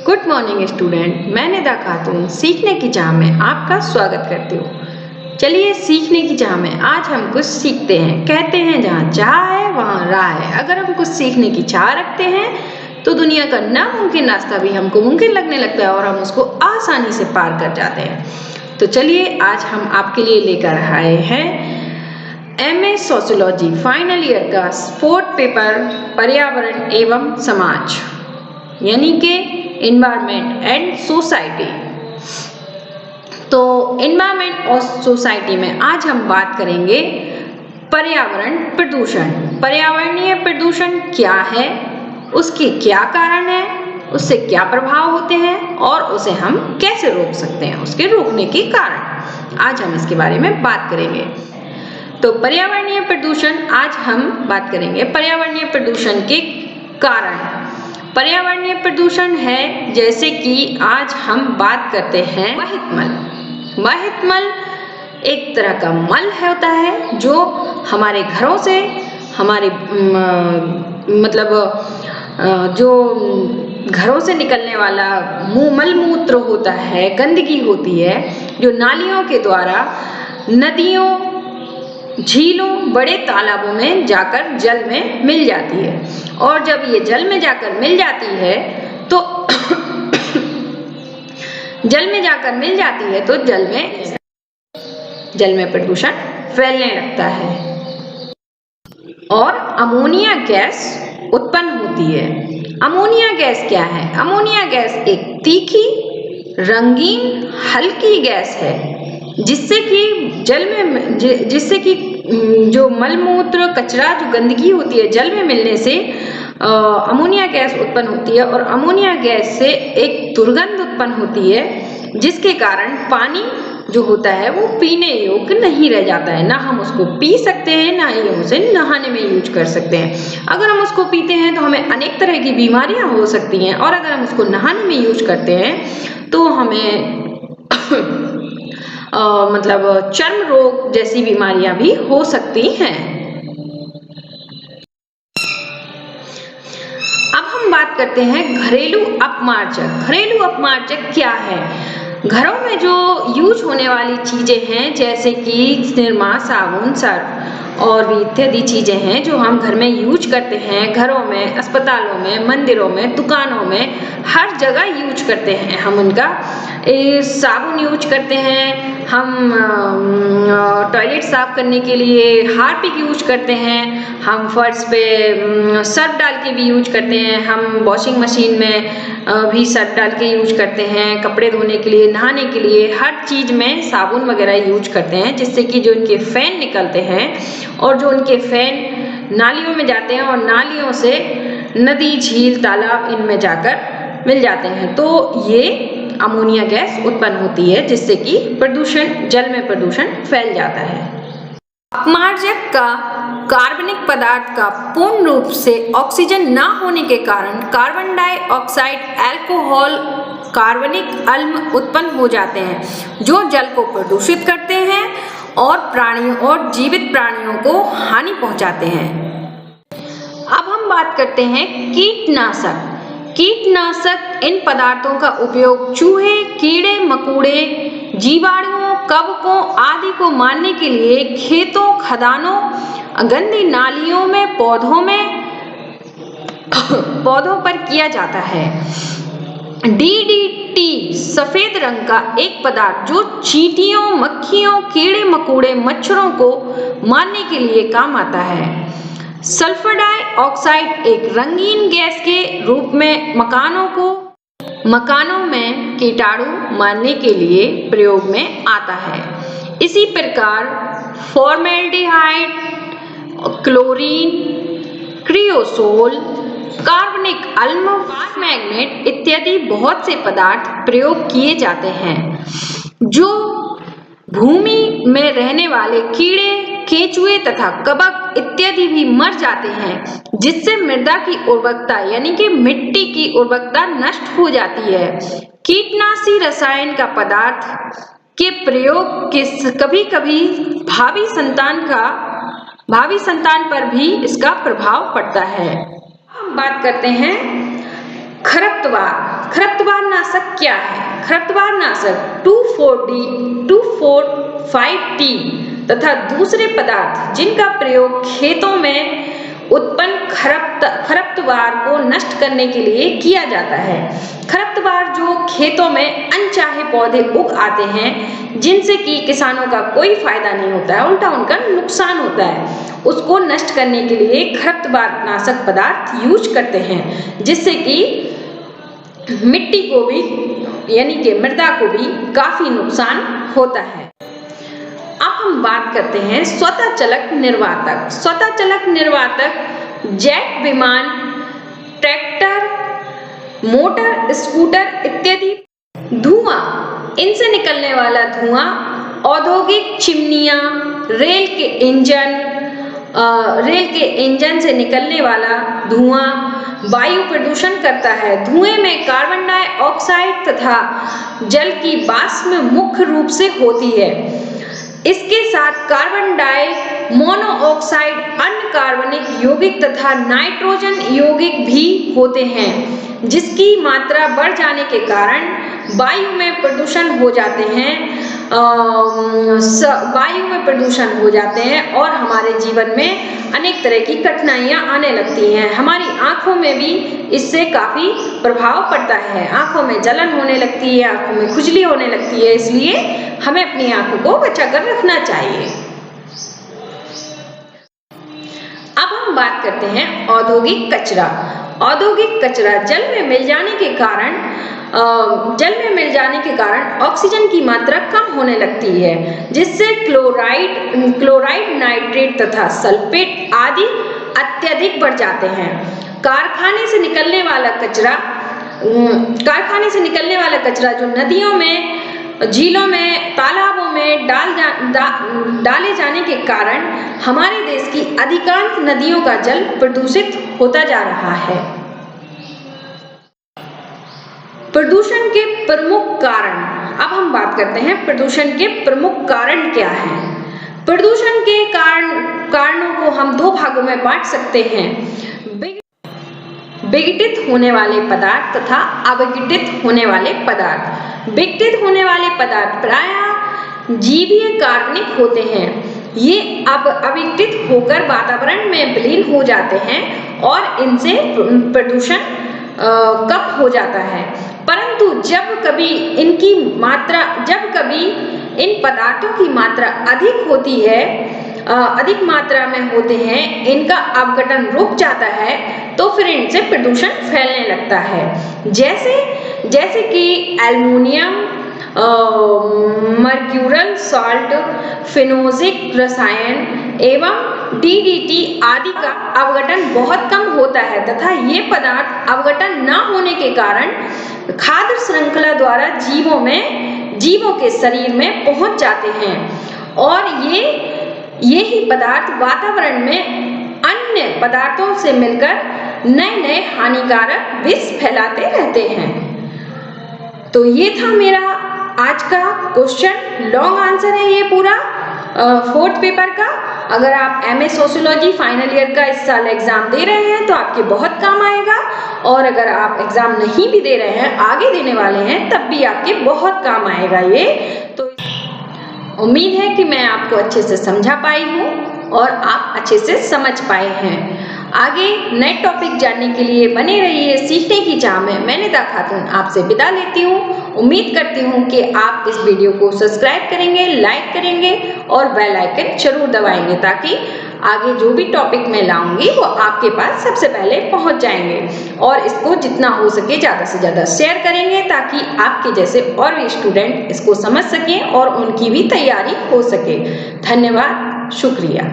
Good morning student, मैं निदा खातून सीखने की चाह में आपका स्वागत करती हूँ। चलिए सीखने की चाह में आज हम कुछ सीखते हैं। कहते हैं जहाँ चाह है वहाँ राह है। अगर हम कुछ सीखने की चाह रखते हैं तो दुनिया का नामुमकिन रास्ता भी हमको मुमकिन लगने लगता है और हम उसको आसानी से पार कर जाते हैं। तो चलिए आज हम आपके लिए लेकर आए हैं MA सोशियोलॉजी फाइनल ईयर का 4th पेपर पर्यावरण एवं समाज यानी कि एनवायरनमेंट एंड सोसाइटी। तो एनवायरनमेंट और सोसाइटी में आज हम बात करेंगे पर्यावरण प्रदूषण। पर्यावरणीय प्रदूषण क्या है, उसके क्या कारण है, उससे क्या प्रभाव होते हैं और उसे हम कैसे रोक सकते हैं, उसके रोकने के कारण आज हम इसके बारे में बात करेंगे। तो पर्यावरणीय प्रदूषण आज हम बात करेंगे। पर्यावरणीय प्रदूषण के कारण। पर्यावरणीय प्रदूषण है जैसे कि आज हम बात करते हैं वहित मल एक तरह का मल होता है जो हमारे घरों से हमारे जो घरों से निकलने वाला मल मूत्र होता है, गंदगी होती है जो नालियों के द्वारा नदियों, झीलों, बड़े तालाबों में जाकर जल में मिल जाती है। और जब ये जल में जाकर मिल जाती है तो जल में प्रदूषण फैलने लगता है और अमोनिया गैस उत्पन्न होती है। अमोनिया गैस क्या है? अमोनिया गैस एक तीखी, रंगीन, हल्की गैस है जिससे कि जो मलमूत्र, कचरा, जो गंदगी होती है जल में मिलने से अमोनिया गैस उत्पन्न होती है और अमोनिया गैस से एक दुर्गंध उत्पन्न होती है जिसके कारण पानी जो होता है वो पीने योग्य नहीं रह जाता है। ना हम उसको पी सकते हैं, ना ही हम उसे नहाने में यूज कर सकते हैं। अगर हम उसको पीते हैं तो हमें अनेक तरह की बीमारियां हो सकती हैं और अगर हम उसको नहाने में यूज करते हैं तो हमें चर्म रोग जैसी बीमारियां भी हो सकती हैं। अब हम बात करते हैं घरेलू अपमार्जक। घरेलू अपमार्जक क्या है? घरों में जो यूज होने वाली चीजें हैं जैसे कि निरमा, साबुन, सर्फ और भी इत्यादि चीजें हैं जो हम घर में यूज करते हैं। घरों में, अस्पतालों में, मंदिरों में, दुकानों में, हर जगह यूज करते हैं। हम उनका साबुन यूज करते हैं, हम टॉयलेट साफ करने के लिए हार्पिक यूज करते हैं, हम फर्श पे सर्फ डाल के भी यूज करते हैं, हम वॉशिंग मशीन में भी सर्फ डाल के यूज करते हैं, कपड़े धोने के लिए, नहाने के लिए, हर चीज में साबुन वगैरह यूज करते हैं जिससे कि जो इनके फैन निकलते हैं और जो उनके फैन नालियों में जाते हैं और नालियों से नदी, झील, तालाब इनमें जाकर मिल जाते हैं तो ये अमोनिया गैस उत्पन्न होती है जिससे कि जल में प्रदूषण फैल जाता है। अपमार्जक का कार्बनिक पदार्थ का पूर्ण रूप से ऑक्सीजन न होने के कारण कार्बन डाइऑक्साइड, अल्कोहल, कार्बनिक अम्ल उत्पन्न हो जाते हैं जो जल को प्रदूषित करते हैं और प्राणियों और जीवित प्राणियों को हानि पहुंचाते हैं। अब हम बात करते हैं कीटनाशक। कीटनाशक इन पदार्थों का उपयोग चूहे, कीड़े मकोड़े, जीवाणुओं, कवकों आदि को मारने के लिए खेतों, खदानों, गंदी नालियों में, पौधों पर किया जाता है। DDT सफेद रंग का एक पदार्थ जो चींटियों, मक्खियों, कीड़े मकोड़े, मच्छरों को मारने के लिए काम आता है। सल्फर डाइऑक्साइड एक रंगीन गैस के रूप में मकानों में कीटाणु मारने के लिए प्रयोग में आता है। इसी प्रकार फॉर्मेल्डिहाइड, क्लोरीन, क्रियोसोल, कार्बनिक अम्ल, मैग्नेट इत्यादि बहुत से पदार्थ प्रयोग किए जाते हैं जो भूमि में रहने वाले कीड़े, केंचुए तथा कवक इत्यादि भी मर जाते हैं जिससे मृदा की उर्वरकता यानी कि मिट्टी की उर्वरकता नष्ट हो जाती है। कीटनाशी रसायन का पदार्थ के प्रयोग के कभी कभी भावी संतान पर भी इसका प्रभाव पड़ता है। हम बात करते हैं खरपतवार। खरपतवार नाशक क्या है? खरपतवार नाशक 2,4-D, 2,4,5-T तथा दूसरे पदार्थ जिनका प्रयोग खेतों में उत्पन्न खरपतवार को नष्ट करने के लिए किया जाता है। खरपतवार जो खेतों में अनचाहे पौधे उग आते हैं जिनसे कि किसानों का कोई फायदा नहीं होता है, उल्टा उनका नुकसान होता है, उसको नष्ट करने के लिए खरपतवार नाशक पदार्थ यूज करते हैं, जिससे कि मिट्टी को भी यानी कि मृदा को भी काफी नुकसान होता है। अब हम बात करते हैं स्वतः चालक निर्वातक। स्वतः चालक निर्वातक जेट विमान, ट्रैक्टर, मोटर, स्कूटर इत्यादि धुआं, इनसे निकलने वाला धुआं, औद्योगिक चिमनियां, रेल के इंजन से निकलने वाला धुआं वायु प्रदूषण करता है। धुएं में कार्बन डाइऑक्साइड तथा जल की वाष्प मुख्य रूप से होती है। इसके साथ कार्बन डाई मोनोऑक्साइड, अन्य कार्बनिक यौगिक तथा नाइट्रोजन यौगिक भी होते हैं, जिसकी मात्रा बढ़ जाने के कारण वायु में प्रदूषण हो जाते हैं। और हमारे जीवन में अनेक तरह की कठिनाइयां आने लगती हैं। हमारी आंखों में भी इससे काफी प्रभाव पड़ता है। आंखों में जलन होने लगती है, आंखों में खुजली होने लगती है, इसलिए हमें अपनी आंखों को बचाकर रखना चाहिए। अब हम बात करते हैं औद्योगिक कचरा। औद्योगिक कचरा जल में मिल जाने के कारण ऑक्सीजन की मात्रा कम होने लगती है, जिससे क्लोराइड, नाइट्रेट तथा सल्फेट आदि अत्यधिक बढ़ जाते हैं। कारखाने से निकलने वाला कचरा जो नदियों में, झीलों में, तालाबों में डाले जाने के कारण हमारे देश की अधिकांश नदियों का जल प्रदूषित होता जा रहा है। प्रदूषण के प्रमुख कारण। अब हम बात करते हैं प्रदूषण के प्रमुख कारण क्या हैं। प्रदूषण के कारणों को हम दो भागों में बांट सकते हैं, विघटित होने वाले पदार्थ तथा अविघटित होने वाले पदार्थ। विघटित होने वाले पदार्थ प्रायः जीवीय कार्बनिक होते हैं। ये अब अविघटित होकर वातावरण में विलीन हो जाते हैं और इनसे प्रदूषण कम हो जाता है। परंतु जब कभी इन पदार्थों की मात्रा अधिक मात्रा में होते हैं, इनका अपघटन रुक जाता है, तो फिर इनसे प्रदूषण फैलने लगता है। जैसे कि एल्युमिनियम, मर्क्यूरल सॉल्ट, फिनोजिक रसायन एवं DDT आदि का अपघटन बहुत कम होता है तथा ये पदार्थ अपघटन न होने के कारण खाद्य श्रृंखला द्वारा जीवों के शरीर में पहुंच जाते हैं और ये ही पदार्थ वातावरण में अन्य पदार्थों से मिलकर नए हानिकारक विष फैलाते रहते हैं। तो ये था मेरा आज का क्वेश्चन, लॉन्ग आंसर है ये पूरा 4th पेपर का। अगर आप MA सोशियोलॉजी फाइनल ईयर का इस साल एग्जाम दे रहे हैं तो आपके बहुत काम आएगा, और अगर आप एग्जाम नहीं भी दे रहे हैं, आगे देने वाले हैं, तब भी आपके बहुत काम आएगा ये। तो उम्मीद है कि मैं आपको अच्छे से समझा पाई हूँ और आप अच्छे से समझ पाए हैं। आगे नए टॉपिक जानने के लिए बने रहिए सीखने की चाह में। मैं निदा खातून आपसे विदा लेती हूँ। उम्मीद करती हूँ कि आप इस वीडियो को सब्सक्राइब करेंगे, लाइक करेंगे और बेल आइकन जरूर दबाएंगे, ताकि आगे जो भी टॉपिक मैं लाऊंगी वो आपके पास सबसे पहले पहुंच जाएंगे। और इसको जितना हो सके ज़्यादा से ज़्यादा शेयर करेंगे, ताकि आपके जैसे और भी स्टूडेंट इसको समझ सकें और उनकी भी तैयारी हो सके। धन्यवाद, शुक्रिया।